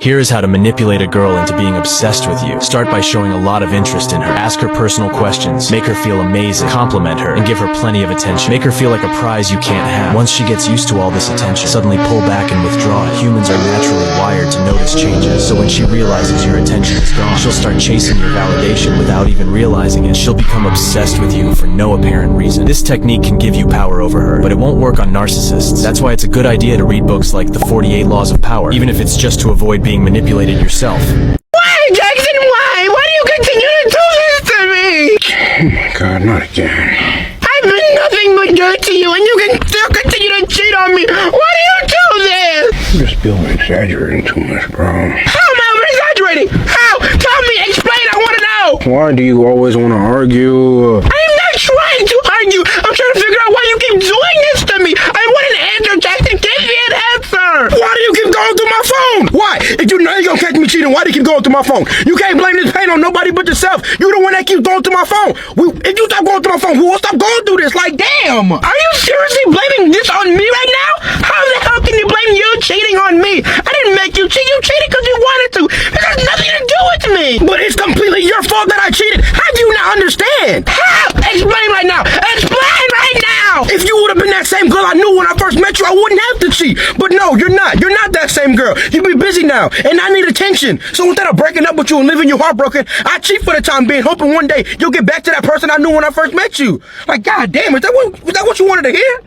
Here is how to manipulate a girl into being obsessed with you. Start by showing a lot of interest in her. Ask her personal questions. Make her feel amazing. Compliment her and give her plenty of attention. Make her feel like a prize you can't have. Once she gets used to all this attention, suddenly pull back and withdraw it. Humans are naturally wired to notice changes, so when she realizes your attention is gone, she'll start chasing your validation without even realizing it. She'll become obsessed with you for no apparent reason. This technique can give you power over her, but it won't work on narcissists. That's why it's a good idea to read books like The 48 Laws of Power, even if it's just to avoid being manipulated yourself. Why, Jackson? Why? Why do you continue to do this to me? Oh my God, not again. I've been nothing but good to you, and you can still continue to cheat on me. Why do you do this? You just feel exaggerating too much, bro. How am I over-exaggerating? How? Tell me, explain, I want to know. Why do you always want to argue? I am not trying to argue. I'm trying to figure out why you keep doing this to me. I want an answer, Jackson. Give me an answer. Why do you keep going through my phone? Why? If you know you're gonna catch me cheating, why do you keep going through my phone? You can't blame this pain on nobody but yourself. You're the one that keeps going through my phone. If you stop going through my phone, we will stop going through this. Like, damn. Are you seriously blaming this on me right now? How the hell can you blame you cheating on me? I didn't make you cheat. You cheated because you wanted to. It has nothing to do with me. But it's completely your fault that I cheated. How do you not understand? How? Explain right now. Explain right now. If you would have been that same girl I knew when I first met you, I wouldn't have to cheat. But no, you're not. You're not that same girl. You be busy now, and I need attention. So instead of breaking up with you and leaving you heartbroken, I cheat for the time being, hoping one day you'll get back to that person I knew when I first met you. Like, God damn, is that what you wanted to hear?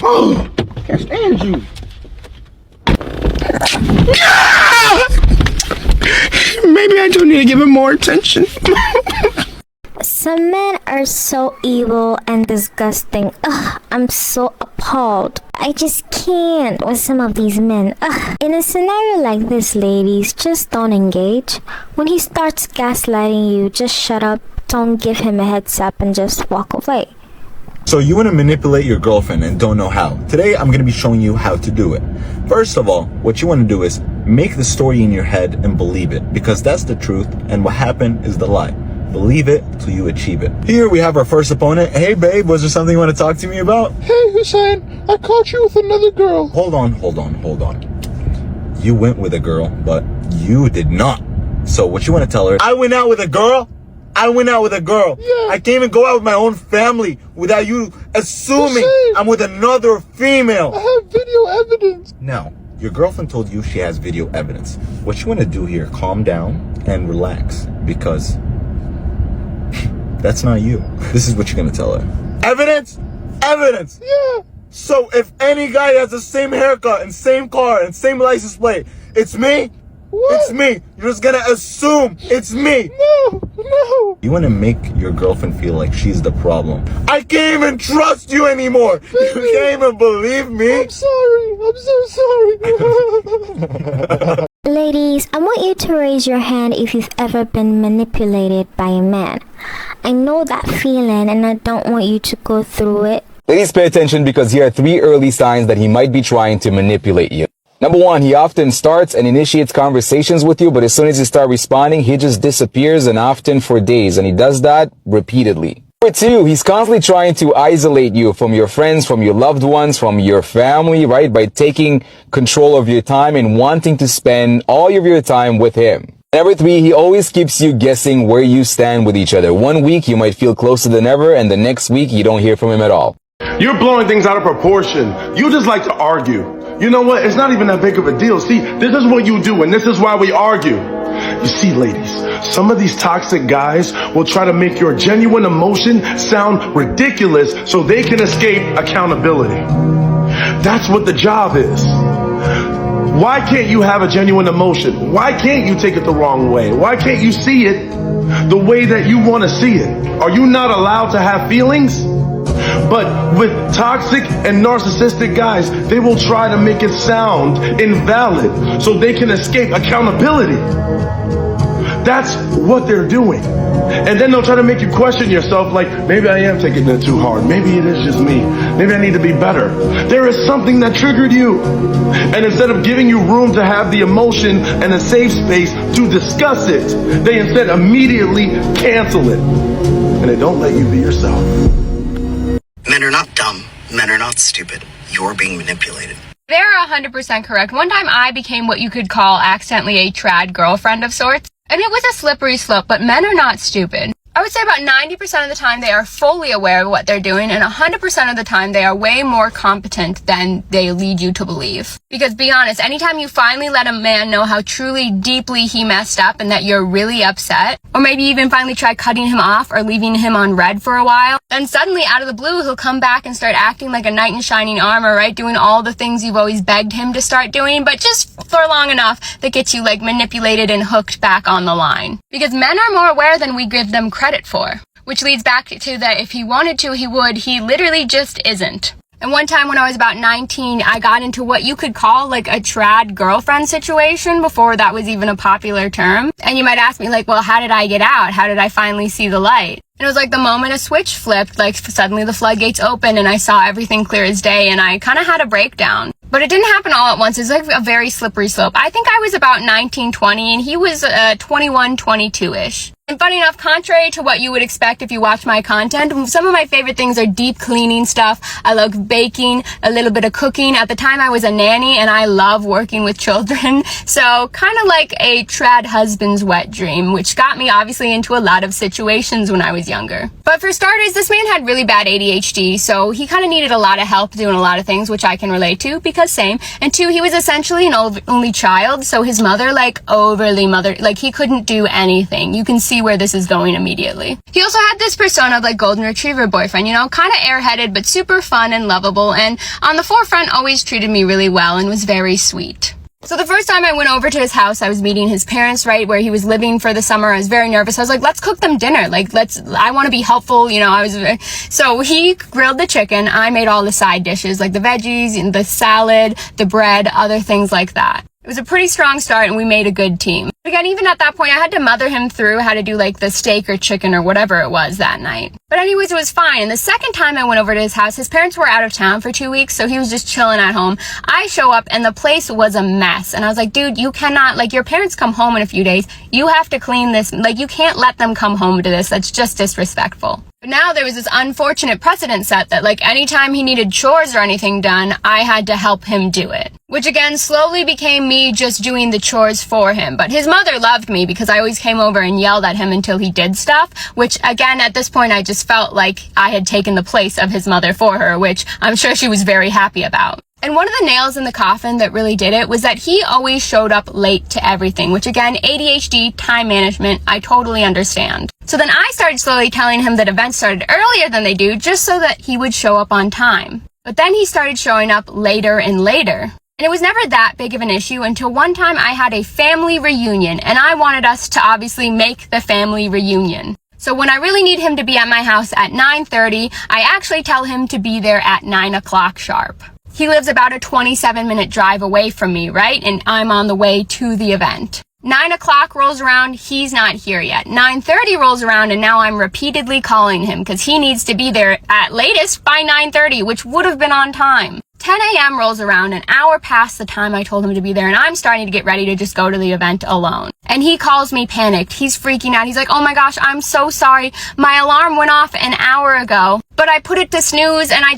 Oh, can't stand you. Maybe I do need to give him more attention. Some men are so evil and disgusting. Ugh, I'm so appalled. I just can't with some of these men. Ugh. In a scenario like this, ladies, just don't engage. When he starts gaslighting you, just shut up, don't give him a heads up, and just walk away. So you want to manipulate your girlfriend and don't know how. Today I'm going to be showing you how to do it. First of all, what you want to do is make the story in your head and believe it, because that's the truth and what happened is the lie. Believe it till you achieve it. Here we have our first opponent. Hey babe, was there something you want to talk to me about? Hey Hussein, I caught you with another girl. Hold on. You went with a girl, but you did not. So what you want to tell her, I went out with a girl? I went out with a girl. Yeah. I can't even go out with my own family without you assuming Hussein, I'm with another female. I have video evidence. Now, your girlfriend told you she has video evidence. What you want to do here, calm down and relax, because that's not you. This is what you're going to tell her. Evidence? Evidence! Yeah. So if any guy has the same haircut and same car and same license plate, it's me? What? It's me. You're just gonna assume it's me. No. You want to make your girlfriend feel like she's the problem. I can't even trust you anymore. Baby, you can't even believe me. I'm sorry. I'm so sorry. Ladies, I want you to raise your hand if you've ever been manipulated by a man. I know that feeling and I don't want you to go through it. Ladies, pay attention because here are 3 early signs that he might be trying to manipulate you. Number 1, he often starts and initiates conversations with you, but as soon as you start responding, he just disappears, and often for days, and he does that repeatedly. Number 2, he's constantly trying to isolate you from your friends, from your loved ones, from your family, right? By taking control of your time and wanting to spend all of your time with him. Number 3, he always keeps you guessing where you stand with each other. One week you might feel closer than ever, and the next week you don't hear from him at all. You're blowing things out of proportion. You just like to argue. You know what? It's not even that big of a deal. See, this is what you do, and this is why we argue. You see, ladies, some of these toxic guys will try to make your genuine emotion sound ridiculous so they can escape accountability. That's what the job is. Why can't you have a genuine emotion? Why can't you take it the wrong way? Why can't you see it the way that you want to see it? Are you not allowed to have feelings? But with toxic and narcissistic guys, they will try to make it sound invalid so they can escape accountability. That's what they're doing. And then they'll try to make you question yourself, like, maybe I am taking it too hard. Maybe it is just me. Maybe I need to be better. There is something that triggered you. And instead of giving you room to have the emotion and a safe space to discuss it, they instead immediately cancel it. And they don't let you be yourself. Men are not dumb. Men are not stupid. You're being manipulated. They're 100% correct. One time I became what you could call accidentally a trad girlfriend of sorts. And it was a slippery slope, but men are not stupid. I would say about 90% of the time they are fully aware of what they're doing, and 100% of the time they are way more competent than they lead you to believe. Because be honest, anytime you finally let a man know how truly deeply he messed up and that you're really upset, or maybe even finally try cutting him off or leaving him on red for a while, then suddenly out of the blue he'll come back and start acting like a knight in shining armor, right? Doing all the things you've always begged him to start doing, but just for long enough that gets you like manipulated and hooked back on the line. Because men are more aware than we give them credit for. Which leads back to that if he wanted to, he would. He literally just isn't. And one time when I was about 19, I got into what you could call like a trad girlfriend situation before that was even a popular term. And you might ask me like, well, how did I get out? How did I finally see the light? And it was like the moment a switch flipped, like suddenly the floodgates opened and I saw everything clear as day and I kind of had a breakdown. But it didn't happen all at once. It was like a very slippery slope. I think I was about 19, 20 and he was 21, 22-ish. And funny enough, contrary to what you would expect if you watch my content, some of my favorite things are deep cleaning stuff. I love baking, a little bit of cooking. At the time I was a nanny and I love working with children. So kind of like a trad husband's wet dream, which got me obviously into a lot of situations when I was younger. But for starters, this man had really bad ADHD, so he kind of needed a lot of help doing a lot of things, which I can relate to because same. And two, he was essentially an only child, so his mother, like he couldn't do anything. You can see where this is going immediately. He also had this persona of like golden retriever boyfriend, you know, kind of airheaded but super fun and lovable, and on the forefront always treated me really well and was very sweet. So the first time I went over to his house, I was meeting his parents, right, where he was living for the summer. I was very nervous. I was like, let's cook them dinner. Like, I want to be helpful, you know, so he grilled the chicken. I made all the side dishes, like the veggies, the salad, the bread, other things like that. It was a pretty strong start and we made a good team. But again, even at that point, I had to mother him through how to do like the steak or chicken or whatever it was that night. But anyways, it was fine. And the second time I went over to his house, his parents were out of town for 2 weeks, so he was just chilling at home. I show up and the place was a mess. And I was like, dude, you cannot, like, your parents come home in a few days. You have to clean this. Like, you can't let them come home to this. That's just disrespectful. But now there was this unfortunate precedent set that like anytime he needed chores or anything done, I had to help him do it. Which again slowly became me just doing the chores for him. But his mother loved me because I always came over and yelled at him until he did stuff. Which again, at this point, I just felt like I had taken the place of his mother for her, which I'm sure she was very happy about. And one of the nails in the coffin that really did it was that he always showed up late to everything, which again, ADHD, time management, I totally understand. So then I started slowly telling him that events started earlier than they do just so that he would show up on time. But then he started showing up later and later. And it was never that big of an issue until one time I had a family reunion and I wanted us to obviously make the family reunion. So when I really need him to be at my house at 9:30, I actually tell him to be there at 9 o'clock sharp. He lives about a 27-minute drive away from me, right? And I'm on the way to the event. 9 o'clock rolls around, he's not here yet. 9:30 rolls around and now I'm repeatedly calling him because he needs to be there at latest by 9:30, which would have been on time. 10 a.m. rolls around, an hour past the time I told him to be there, and I'm starting to get ready to just go to the event alone. And he calls me panicked. He's freaking out. He's like, oh my gosh, I'm so sorry. My alarm went off an hour ago, but I put it to snooze and I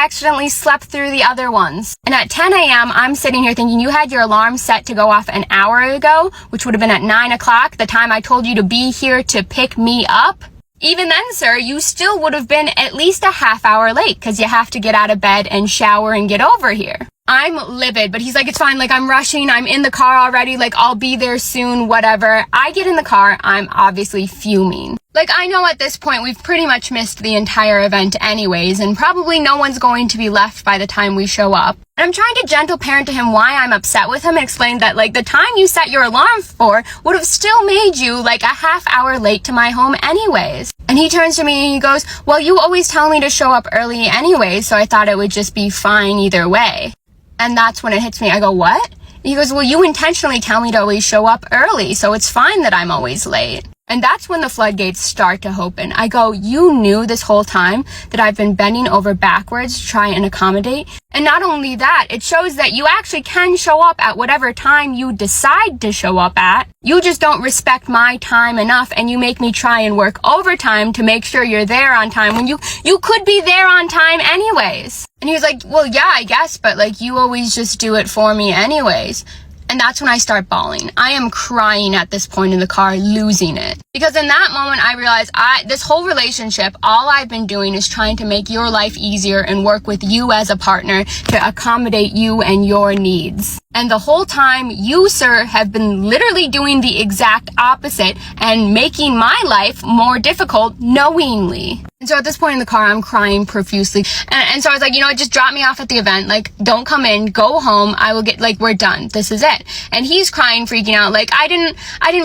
accidentally slept through the other ones. And at 10 a.m., I'm sitting here thinking you had your alarm set to go off an hour ago, which would have been at 9 o'clock, the time I told you to be here to pick me up. Even then, sir, you still would have been at least a half hour late because you have to get out of bed and shower and get over here. I'm livid, but he's like, it's fine. Like, I'm rushing. I'm in the car already. Like, I'll be there soon, whatever. I get in the car. I'm obviously fuming. Like, I know at this point we've pretty much missed the entire event anyways, and probably no one's going to be left by the time we show up. And I'm trying to gentle parent to him why I'm upset with him and explain that, like, the time you set your alarm for would have still made you, like, a half hour late to my home anyways. And he turns to me and he goes, well, you always tell me to show up early anyways, so I thought it would just be fine either way. And that's when it hits me. I go, what? He goes, well, you intentionally tell me to always show up early, so it's fine that I'm always late. And that's when the floodgates start to open. I go, you knew this whole time that I've been bending over backwards to try and accommodate. And not only that, it shows that you actually can show up at whatever time you decide to show up at. You just don't respect my time enough, and you make me try and work overtime to make sure you're there on time when you could be there on time anyways. And he was like, well, yeah, I guess, but like you always just do it for me anyways. And that's when I start bawling. I am crying at this point in the car, losing it. Because in that moment, I realized this whole relationship, all I've been doing is trying to make your life easier and work with you as a partner to accommodate you and your needs. And the whole time, you, sir, have been literally doing the exact opposite and making my life more difficult knowingly. And so at this point in the car, I'm crying profusely. And so I was like, you know what, just drop me off at the event. Like, don't come in, go home. I will get, like, we're done. This is it. And he's crying, freaking out. Like, I didn't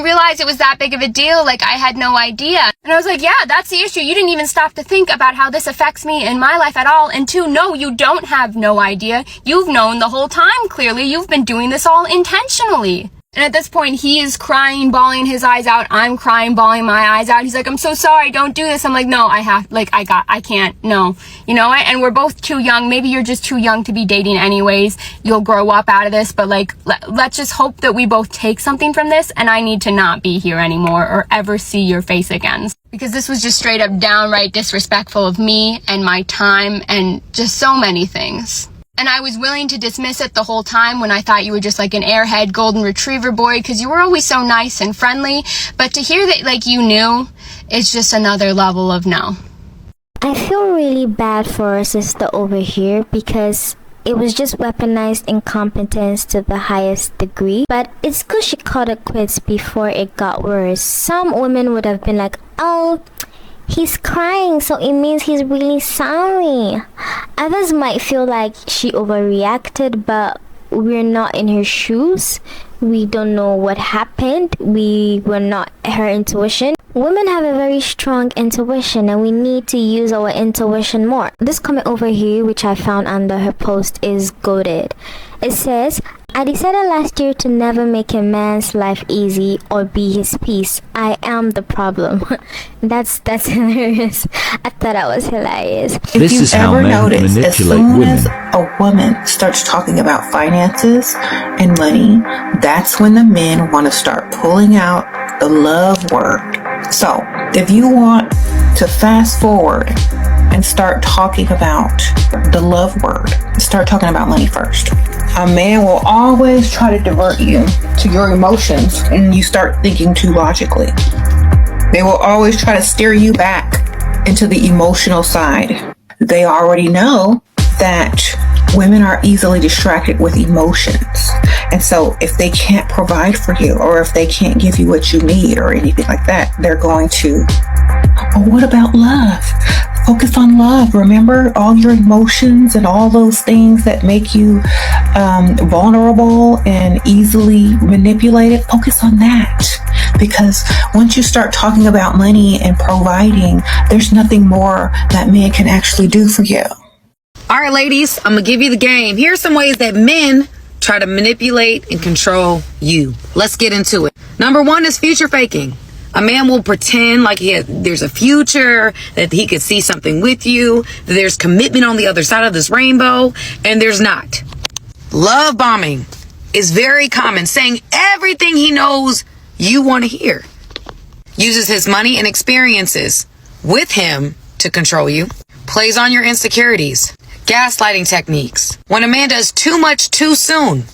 realize it was that big of a deal. Like, I had no idea. And I was like, yeah, that's the issue. You didn't even stop to think about how this affects me in my life at all. And two, no, you don't have no idea. You've known the whole time, clearly. You've been doing this all intentionally. And at this point, he is crying, bawling his eyes out. I'm crying, bawling my eyes out. He's like, I'm so sorry, don't do this. I'm like, no, I can't, no. You know what? And we're both too young. Maybe you're just too young to be dating anyways. You'll grow up out of this, but like, let's just hope that we both take something from this, and I need to not be here anymore or ever see your face again. Because this was just straight up downright disrespectful of me and my time and just so many things. And I was willing to dismiss it the whole time when I thought you were just like an airhead golden retriever boy because you were always so nice and friendly. But to hear that like you knew, it's just another level of no. I feel really bad for our sister over here because it was just weaponized incompetence to the highest degree. But it's good she called it quits before it got worse. Some women would have been like, oh, he's crying, so it means he's really sorry. Others might feel like she overreacted, but we're not in her shoes. We don't know what happened. We were not her intuition. Women have a very strong intuition, and we need to use our intuition more. This comment over here, which I found under her post, is goated. It says, I decided last year to never make a man's life easy or be his peace. I am the problem. That's hilarious. I thought that was hilarious. This is how men manipulate as soon women. as a woman starts talking about finances and money, that's when the men want to start pulling out the love word. So if you want to fast forward and start talking about the love word, start talking about money first. A man will always try to divert you to your emotions and you start thinking too logically. They will always try to steer you back into the emotional side. They already know that women are easily distracted with emotions. And so if they can't provide for you or if they can't give you what you need or anything like that, they're going to, oh, what about love? Focus on love. Remember all your emotions and all those things that make you vulnerable and easily manipulated. Focus on that. Because once you start talking about money and providing, there's nothing more that men can actually do for you. All right, ladies, I'm going to give you the game. Here's some ways that men try to manipulate and control you. Let's get into it. Number one is future faking. A man will pretend like there's a future, that he could see something with you, that there's commitment on the other side of this rainbow, and there's not. Love bombing is very common, saying everything he knows you want to hear. Uses his money and experiences with him to control you. Plays on your insecurities. Gaslighting techniques. When a man does too much too soon,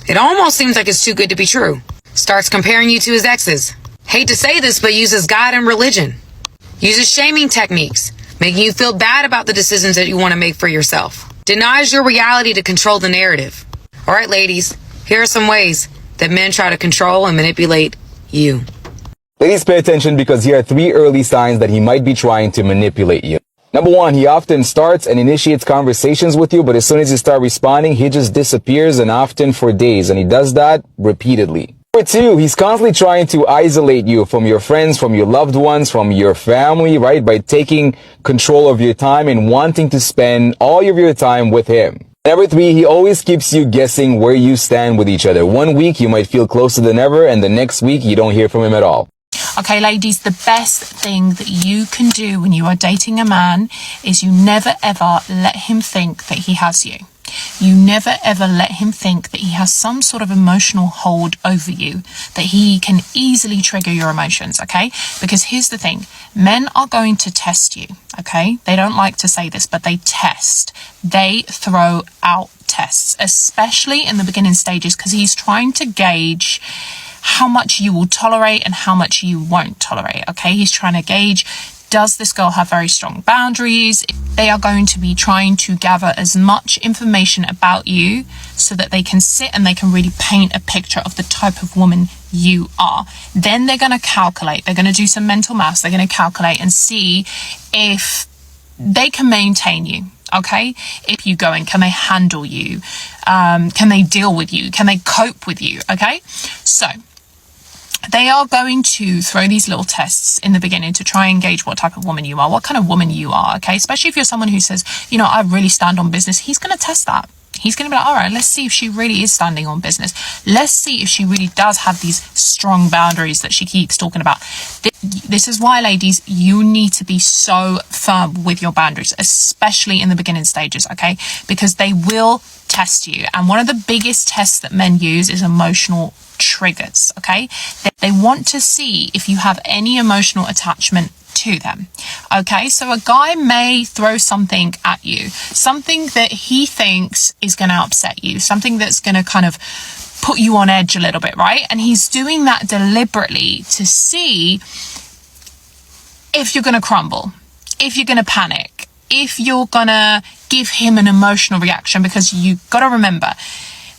it almost seems like it's too good to be true. Starts comparing you to his exes. Hate to say this, but uses God and religion. Uses shaming techniques, making you feel bad about the decisions that you want to make for yourself. Denies your reality to control the narrative. All right, ladies, here are some ways that men try to control and manipulate you. Ladies, pay attention because here are 3 early signs that he might be trying to manipulate you. Number 1, he often starts and initiates conversations with you, but as soon as you start responding, he just disappears, and often for days, and he does that repeatedly. Number 2, he's constantly trying to isolate you from your friends, from your loved ones, from your family, right? By taking control of your time and wanting to spend all of your time with him. Number 3, he always keeps you guessing where you stand with each other. One week you might feel closer than ever, and the next week you don't hear from him at all. Okay, ladies, the best thing that you can do when you are dating a man is you never ever let him think that he has you. You never ever let him think that he has some sort of emotional hold over you, that he can easily trigger your emotions, okay? Because here's the thing, men are going to test you, okay? They don't like to say this, but they test. They throw out tests, especially in the beginning stages, because he's trying to gauge how much you will tolerate and how much you won't tolerate, okay? He's trying to gauge, does this girl have very strong boundaries? They are going to be trying to gather as much information about you so that they can sit and they can really paint a picture of the type of woman you are. Then they're going to calculate. They're going to do some mental maths. They're going to calculate and see if they can maintain you. Okay, if you go in, can they handle you? Can they deal with you? Can they cope with you? Okay, so they are going to throw these little tests in the beginning to try and gauge what type of woman you are, what kind of woman you are, okay? Especially if you're someone who says, you know, I really stand on business. He's going to test that. He's going to be like, all right, let's see if she really is standing on business. Let's see if she really does have these strong boundaries that she keeps talking about. This is why, ladies, you need to be so firm with your boundaries, especially in the beginning stages, okay? Because they will test you. And one of the biggest tests that men use is emotional triggers, okay? They want to see if you have any emotional attachment to them, okay? So a guy may throw something at you, something that he thinks is going to upset you, something that's going to kind of put you on edge a little bit, right? And he's doing that deliberately to see if you're going to crumble, if you're going to panic, if you're going to give him an emotional reaction, because you've got to remember,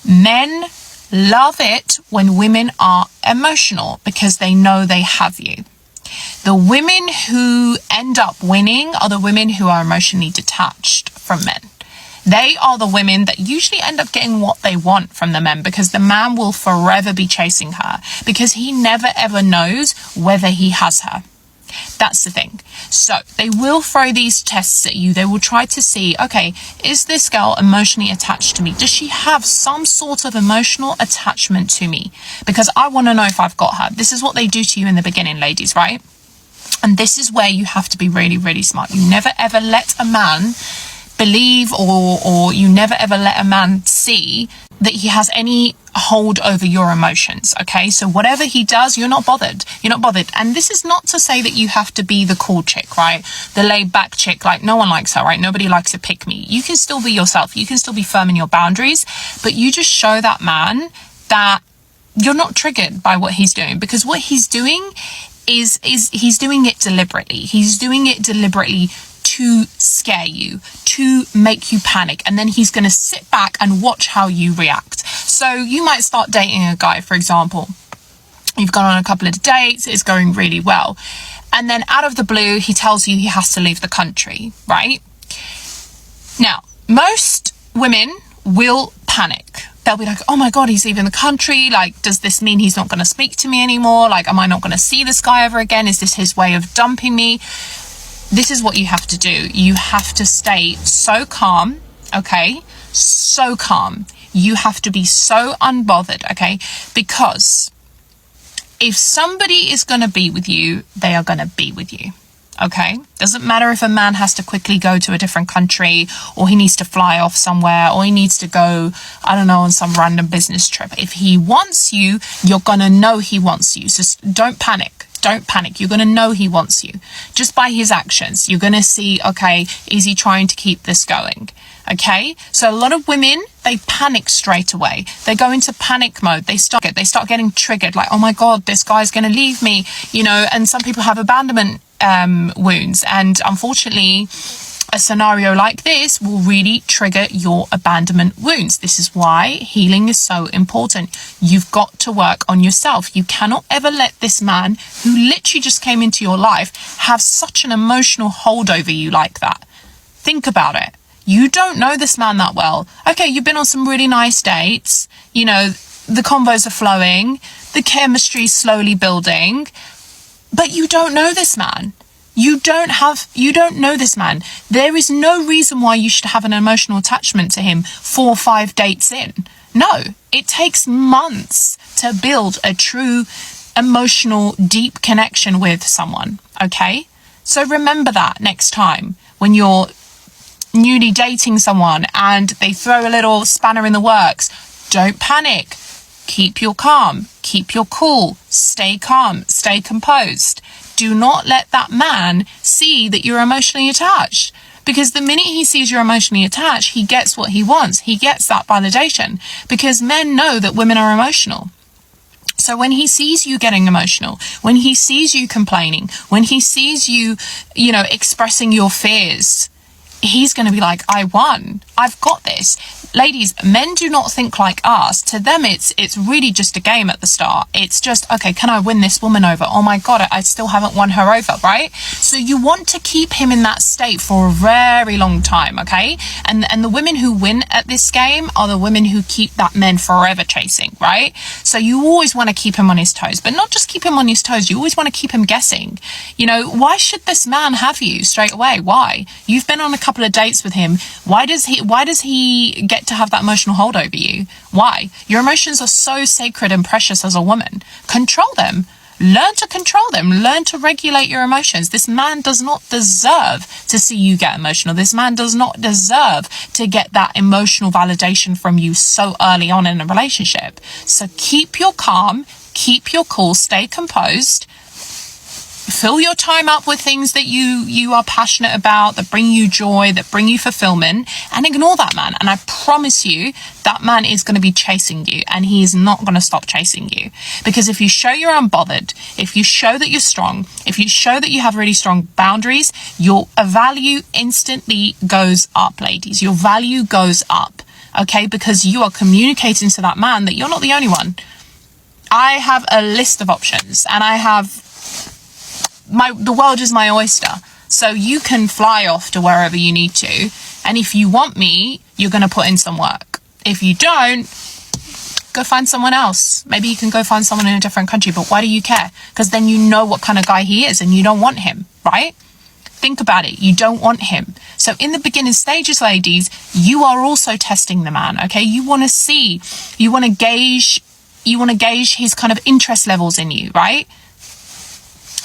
men love it when women are emotional because they know they have you. The women who end up winning are the women who are emotionally detached from men. They are the women that usually end up getting what they want from the men, because the man will forever be chasing her because he never ever knows whether he has her. That's the thing. So they will throw these tests at you. They will try to see, okay, is this girl emotionally attached to me? Does she have some sort of emotional attachment to me? Because I want to know if I've got her. This is what they do to you in the beginning, ladies, right? And this is where you have to be really, really smart. You never ever let a man believe or you never ever let a man see that he has any hold over your emotions, okay? So whatever he does, you're not bothered. You're not bothered. And this is not to say that you have to be the cool chick, right? The laid back chick, like no one likes her, right? Nobody likes a pick me. You can still be yourself. You can still be firm in your boundaries, but you just show that man that you're not triggered by what he's doing, because what he's doing is he's doing it deliberately. He's doing it deliberately to scare you, to make you panic, and then he's going to sit back and watch how you react. So you might start dating a guy, for example. You've gone on a couple of dates, it's going really well, and then out of the blue he tells you he has to leave the country, right? Now, most women will panic. They'll be like, oh my God, he's leaving the country. Like, does this mean he's not going to speak to me anymore? Like, am I not going to see this guy ever again? Is this his way of dumping me? This is what you have to do. You have to stay so calm, okay? So calm. You have to be so unbothered, okay? Because if somebody is going to be with you, they are going to be with you, okay? Doesn't matter if a man has to quickly go to a different country, or he needs to fly off somewhere, or he needs to go, I don't know, on some random business trip. If he wants you, you're going to know he wants you. So don't panic. Don't panic. You're going to know he wants you just by his actions. You're going to see, okay, is he trying to keep this going? Okay, so a lot of women, they panic straight away. They go into panic mode. They start getting triggered, like, oh my God, this guy's going to leave me, you know. And some people have abandonment wounds, and unfortunately a scenario like this will really trigger your abandonment wounds. This is why healing is so important. You've got to work on yourself. You cannot ever let this man, who literally just came into your life, have such an emotional hold over you like that. Think about it. You don't know this man that well. Okay, you've been on some really nice dates, you know, the convos are flowing, the chemistry's slowly building, but you don't know this man. You don't know this man. There is no reason why you should have an emotional attachment to him 4 or 5 dates in. No, it takes months to build a true emotional, deep connection with someone, okay? So remember that next time when you're newly dating someone and they throw a little spanner in the works. Don't panic. Keep your calm. Keep your cool. Stay calm. Stay composed. Do not let that man see that you're emotionally attached. Because the minute he sees you're emotionally attached, he gets what he wants. He gets that validation. Because men know that women are emotional. So when he sees you getting emotional, when he sees you complaining, when he sees you, expressing your fears, he's going to be like, I won. I've got this. Ladies, men do not think like us. To them, it's really just a game at the start. It's just, okay, can I win this woman over? Oh my God, I still haven't won her over, right? So you want to keep him in that state for a very long time, okay? And the women who win at this game are the women who keep that men forever chasing, right? So you always want to keep him on his toes, but not just keep him on his toes. You always want to keep him guessing. Why should this man have you straight away? Why? You've been on a couple of dates with him. Why does he get to have that emotional hold over you? Why? Your emotions are so sacred and precious as a woman. Control them. Learn to control them. Learn to regulate your emotions. This man does not deserve to see you get emotional. This man does not deserve to get that emotional validation from you so early on in a relationship. So keep your calm, keep your cool, stay composed. Fill your time up with things that you are passionate about, that bring you joy, that bring you fulfillment, and ignore that man. And I promise you, that man is going to be chasing you, and he is not going to stop chasing you. Because if you show you're unbothered, if you show that you're strong, if you show that you have really strong boundaries, your value instantly goes up, ladies. Your value goes up, okay? Because you are communicating to that man that you're not the only one. I have a list of options, and I have the world is my oyster. So you can fly off to wherever you need to. And if you want me, you're going to put in some work. If you don't, go find someone else. Maybe you can go find someone in a different country, but why do you care? Because then you know what kind of guy he is and you don't want him, right? Think about it. You don't want him. So in the beginning stages, ladies, you are also testing the man, okay? You want to gauge his kind of interest levels in you, right?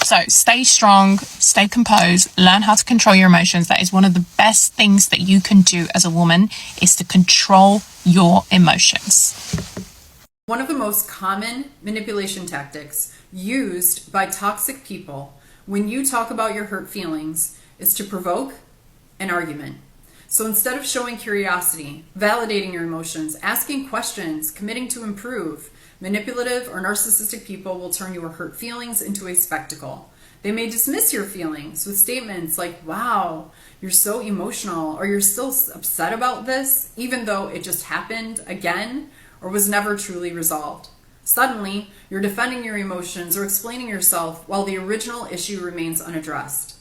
So stay strong, stay composed, learn how to control your emotions. That is one of the best things that you can do as a woman, is to control your emotions. One of the most common manipulation tactics used by toxic people when you talk about your hurt feelings is to provoke an argument. So instead of showing curiosity, validating your emotions, asking questions, committing to improve, manipulative or narcissistic people will turn your hurt feelings into a spectacle. They may dismiss your feelings with statements like, wow, you're so emotional, or you're still upset about this, even though it just happened again or was never truly resolved. Suddenly, you're defending your emotions or explaining yourself while the original issue remains unaddressed.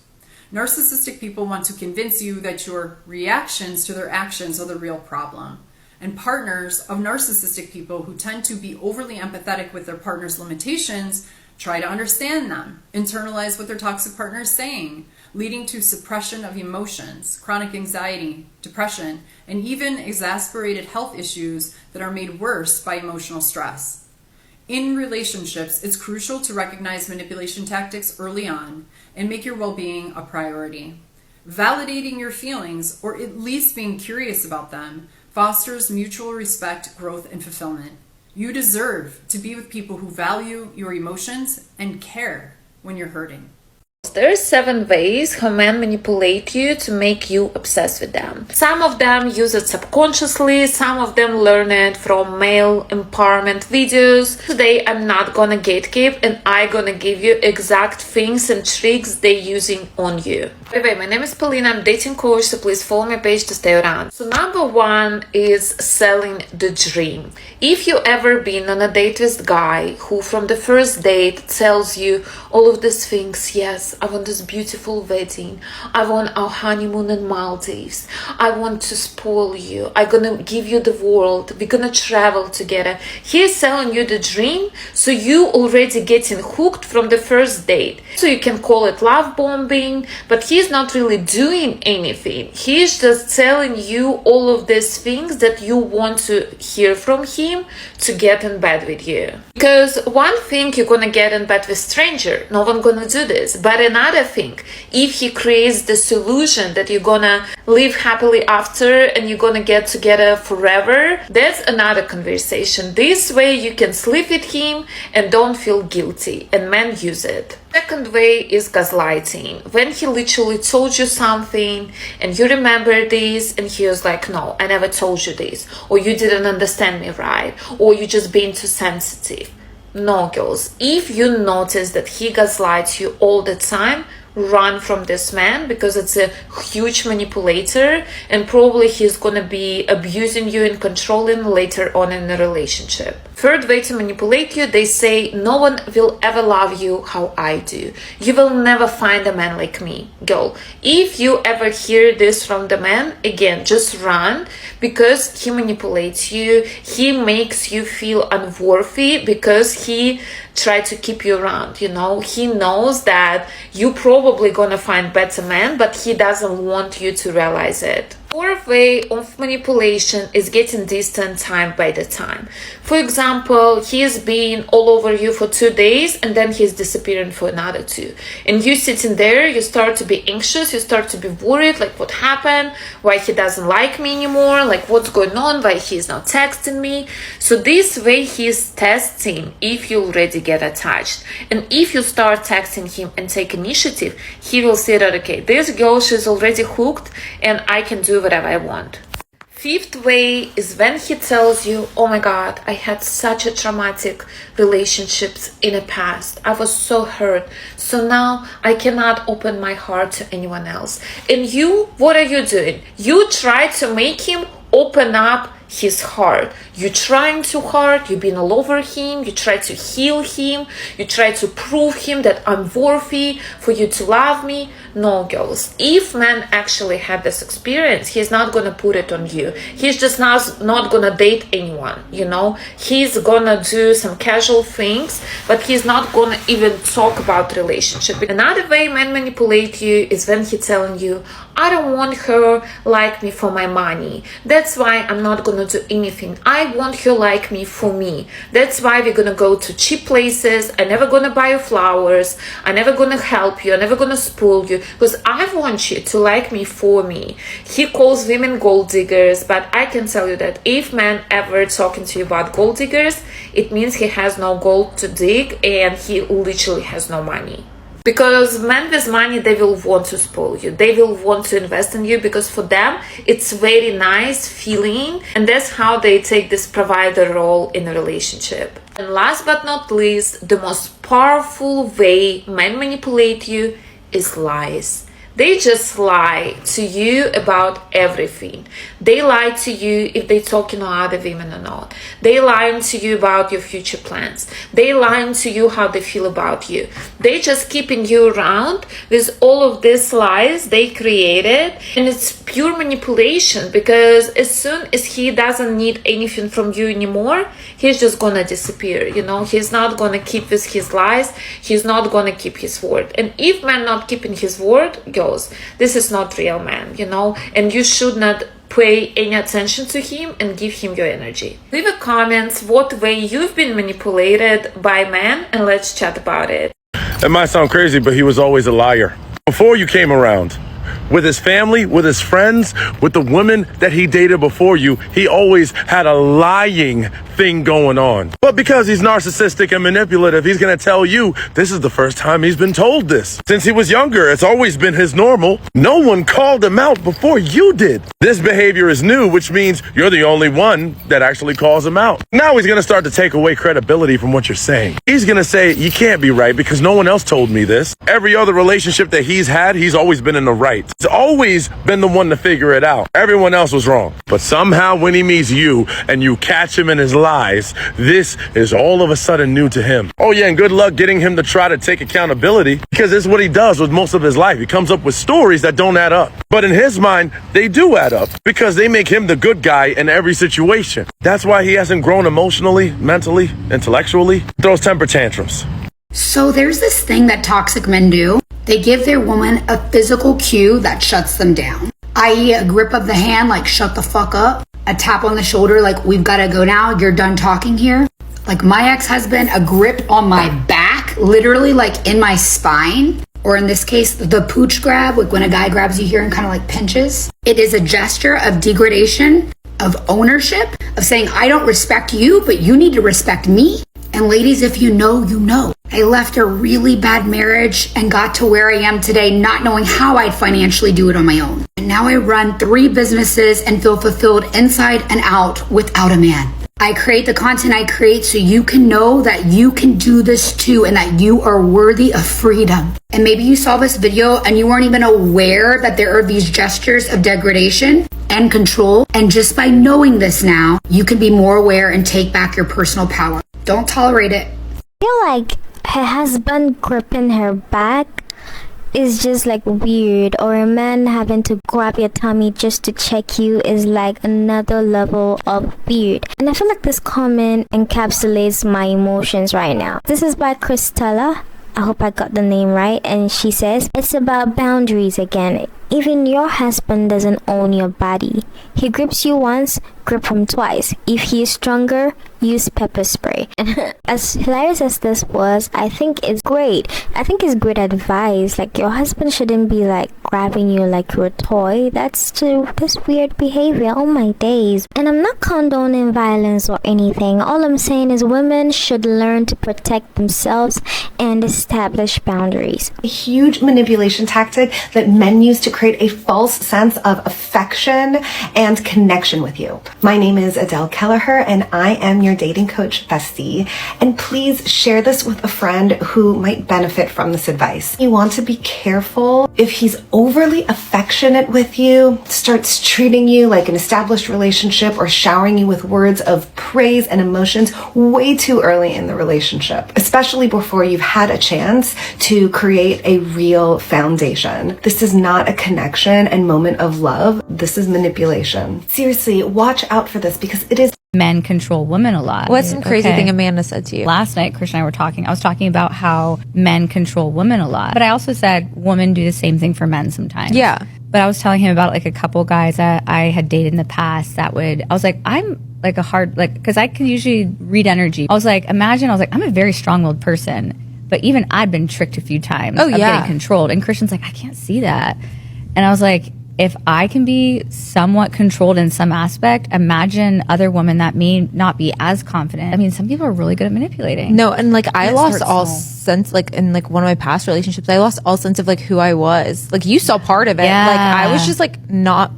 Narcissistic people want to convince you that your reactions to their actions are the real problem. And partners of narcissistic people who tend to be overly empathetic with their partner's limitations try to understand them, internalize what their toxic partner is saying, leading to suppression of emotions, chronic anxiety, depression, and even exasperated health issues that are made worse by emotional stress. In relationships, it's crucial to recognize manipulation tactics early on and make your well-being a priority. Validating your feelings, or at least being curious about them, fosters mutual respect, growth, and fulfillment. You deserve to be with people who value your emotions and care when you're hurting. There are 7 ways how men manipulate you to make you obsessed with them. Some of them use it subconsciously, some of them learn it from male empowerment videos. Today I'm not gonna gatekeep and I'm gonna give you exact things and tricks they're using on you. By the way, my name is Paulina, I'm dating coach, so please follow my page to stay around. So number 1 is selling the dream. If you ever been on a date with a guy who from the first date tells you all of these things, yes, this. I want this beautiful wedding. I want our honeymoon in Maldives. I want to spoil you. I'm gonna give you the world. We're gonna travel together. He's selling you the dream, so you already getting hooked from the first date. So you can call it love bombing, but he's not really doing anything. He's just telling you all of these things that you want to hear from him to get in bed with you. Because one thing, you're gonna get in bed with stranger, no one gonna do this. But another thing, if he creates the solution that you're gonna live happily after and you're gonna get together forever, that's another conversation. This way you can sleep with him and don't feel guilty, and men use it. Second way is gaslighting. When he literally told you something and you remember this and he was like, no, I never told you this, or you didn't understand me right, or you just being too sensitive. No, girls, if you notice that he gaslights you all the time, run from this man, because it's a huge manipulator and probably he's gonna be abusing you and controlling later on in the relationship. Third way to manipulate you, they say, no one will ever love you how I do. You will never find a man like me. Girl, if you ever hear this from the man, again, just run, because he manipulates you. He makes you feel unworthy because he tried to keep you around, you know. He knows that you probably gonna find better man, but he doesn't want you to realize it. Fourth way of manipulation is getting distant time by the time. For example, he's been all over you for 2 days and then he's disappearing for another 2. And you sitting there, you start to be anxious, you start to be worried, like what happened, why he doesn't like me anymore, like what's going on, why he's not texting me. So this way he's testing if you already get attached. And if you start texting him and take initiative, he will say that, okay, this girl, she's already hooked and I can do whatever I want. Fifth way is when he tells you, oh my god, I had such a traumatic relationships in the past. I was so hurt. So now I cannot open my heart to anyone else. And you, what are you doing? You try to make him open up his heart. You're trying too hard, you've been all over him, you try to heal him, you try to prove him that I'm worthy for you to love me. No, girls, if man actually had this experience, he's not gonna put it on you. He's just not gonna date anyone, you know. He's gonna do some casual things, but he's not gonna even talk about relationship. Another way men manipulate you is when he's telling you, I don't want her like me for my money. That's why I'm not gonna do anything. I want her like me for me. That's why we're gonna go to cheap places. I'm never gonna buy you flowers. I'm never gonna help you. I'm never gonna spoil you, because I want you to like me for me. He calls women gold diggers, but I can tell you that if man ever talking to you about gold diggers, it means he has no gold to dig and he literally has no money. Because men with money, they will want to spoil you. They will want to invest in you, because for them, it's very nice feeling. And that's how they take this provider role in a relationship. And last but not least, the most powerful way men manipulate you is lies. They just lie to you about everything. They lie to you if they're talking to other women or not. They lying to you about your future plans. They lying to you how they feel about you. They just keeping you around with all of these lies they created. And it's pure manipulation, because as soon as he doesn't need anything from you anymore, he's just gonna disappear, you know. He's not gonna keep with his lies. He's not gonna keep his word. And if man not keeping his word, this is not real man, you know, and you should not pay any attention to him and give him your energy. Leave a comment what way you've been manipulated by men, and let's chat about it. That might sound crazy, but he was always a liar. Before you came around, with his family, with his friends, with the women that he dated before you, he always had a lying thing going on. But because he's narcissistic and manipulative, he's gonna tell you this is the first time he's been told this. Since he was younger, it's always been his normal. No one called him out before you did. This behavior is new, which means you're the only one that actually calls him out. Now he's gonna start to take away credibility from what you're saying. He's gonna say, you can't be right because no one else told me this. Every other relationship that he's had, he's always been in the right. He's always been the one to figure it out. Everyone else was wrong. But somehow when he meets you and you catch him in his lies, this is all of a sudden new to him. Oh yeah, and good luck getting him to try to take accountability, because it's what he does with most of his life. He comes up with stories that don't add up. But in his mind, they do add up because they make him the good guy in every situation. That's why he hasn't grown emotionally, mentally, intellectually. Throws temper tantrums. So there's this thing that toxic men do. They give their woman a physical cue that shuts them down, i.e. a grip of the hand like shut the fuck up, a tap on the shoulder like we've got to go now, you're done talking here. Like my ex-husband, a grip on my back, literally like in my spine, or in this case, the pooch grab, like when a guy grabs you here and kind of like pinches. It is a gesture of degradation, of ownership, of saying, I don't respect you, but you need to respect me. And ladies, if you know, you know. I left a really bad marriage and got to where I am today, not knowing how I'd financially do it on my own. And now I run 3 businesses and feel fulfilled inside and out without a man. I create the content I create so you can know that you can do this too and that you are worthy of freedom. And maybe you saw this video and you weren't even aware that there are these gestures of degradation and control. And just by knowing this now, you can be more aware and take back your personal power. Don't tolerate it. I feel like her husband gripping her back is just like weird, or a man having to grab your tummy just to check you is like another level of weird. And I feel like this comment encapsulates my emotions right now. This is by Christella. I hope I got the name right. And she says, it's about boundaries again. Even your husband doesn't own your body. He grips you once, grip him twice. If he is stronger, use pepper spray. As hilarious as this was, I think it's great. I think it's great advice. Like, your husband shouldn't be like grabbing you like you're a toy. That's weird behavior. Oh my days. And I'm not condoning violence or anything. All I'm saying is women should learn to protect themselves and establish boundaries. A huge manipulation tactic that men use to create a false sense of affection and connection with you. My name is Adele Kelleher and I am your dating coach bestie. And please share this with a friend who might benefit from this advice. You want to be careful if he's overly affectionate with you, starts treating you like an established relationship, or showering you with words of praise and emotions way too early in the relationship, especially before you've had a chance to create a real foundation. This is not a connection and moment of love. This is manipulation. Seriously, watch out for this because it is. Men control women a lot. What's some crazy thing Amanda said to you? Last night, Christian and I were talking. I was talking about how men control women a lot. But I also said women do the same thing for men sometimes. Yeah. But I was telling him about like a couple guys that I had dated in the past that I was like, I'm like a hard, like, because I can usually read energy. I was like, I'm a very strong-willed person. But even I've been tricked a few times of getting controlled. And Christian's like, I can't see that. And I was like, if I can be somewhat controlled in some aspect, imagine other women that may not be as confident. I mean, some people are really good at manipulating. No, and like I lost all sense, like in like one of my past relationships, I lost all sense of like who I was. Like you saw part of it. Yeah. Like I was just like not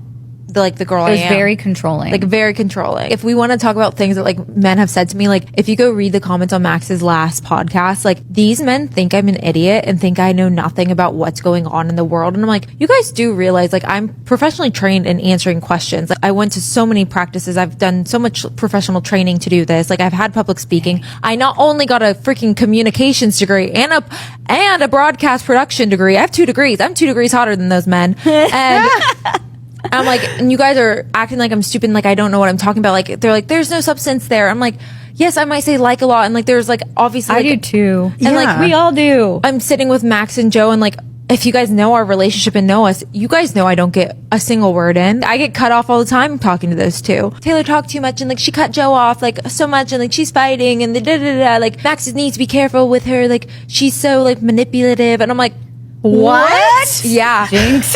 the girl I am. It was very controlling. Like very controlling. If we want to talk about things that like men have said to me, like if you go read the comments on Max's last podcast, like these men think I'm an idiot and think I know nothing about what's going on in the world. And I'm like, you guys do realize like I'm professionally trained in answering questions. Like I went to so many practices. I've done so much professional training to do this. Like I've had public speaking. I not only got a freaking communications degree and a broadcast production degree. I have 2 degrees. I'm 2 degrees hotter than those men. And I'm like, and you guys are acting like I'm stupid and like I don't know what I'm talking about. Like they're like, there's no substance there. I'm like, yes, I might say like a lot, and like there's like obviously I like, do too. and like we all do. I'm sitting with Max and Joe, and like if you guys know our relationship and know us, you guys know I don't get a single word in. I get cut off all the time talking to those two. Taylor talked too much and like she cut Joe off like so much and like she's fighting and the da-da-da-da. Like Max needs to be careful with her. Like she's so like manipulative, and I'm like, what? Yeah. Jinx.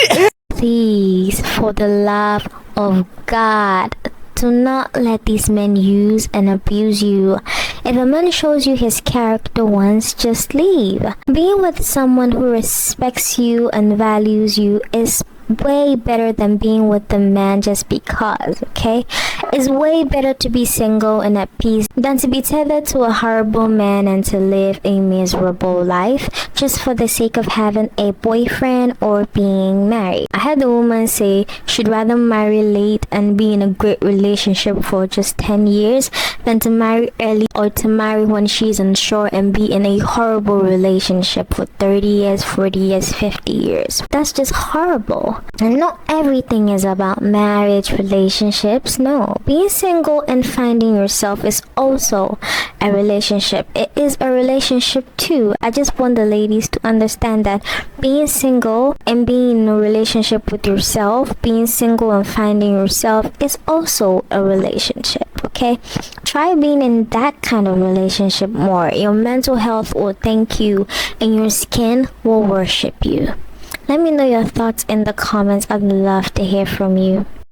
Please, for the love of God, do not let these men use and abuse you. If a man shows you his character once, just leave. Being with someone who respects you and values you is way better than being with the man just because, okay? It's way better to be single and at peace than to be tethered to a horrible man and to live a miserable life just for the sake of having a boyfriend or being married. I had a woman say she'd rather marry late and be in a great relationship for just 10 years than to marry early or to marry when she's unsure and be in a horrible relationship for 30 years, 40 years, 50 years. That's just horrible. And not everything is about marriage, relationships. No. Being single and finding yourself is also a relationship. It is a relationship too. I just want the ladies to understand that being single and being in a relationship with yourself, being single and finding yourself is also a relationship, okay? Try being in that kind of relationship more. Your mental health will thank you and your skin will worship you. Let me know your thoughts in the comments. I'd love to hear from you.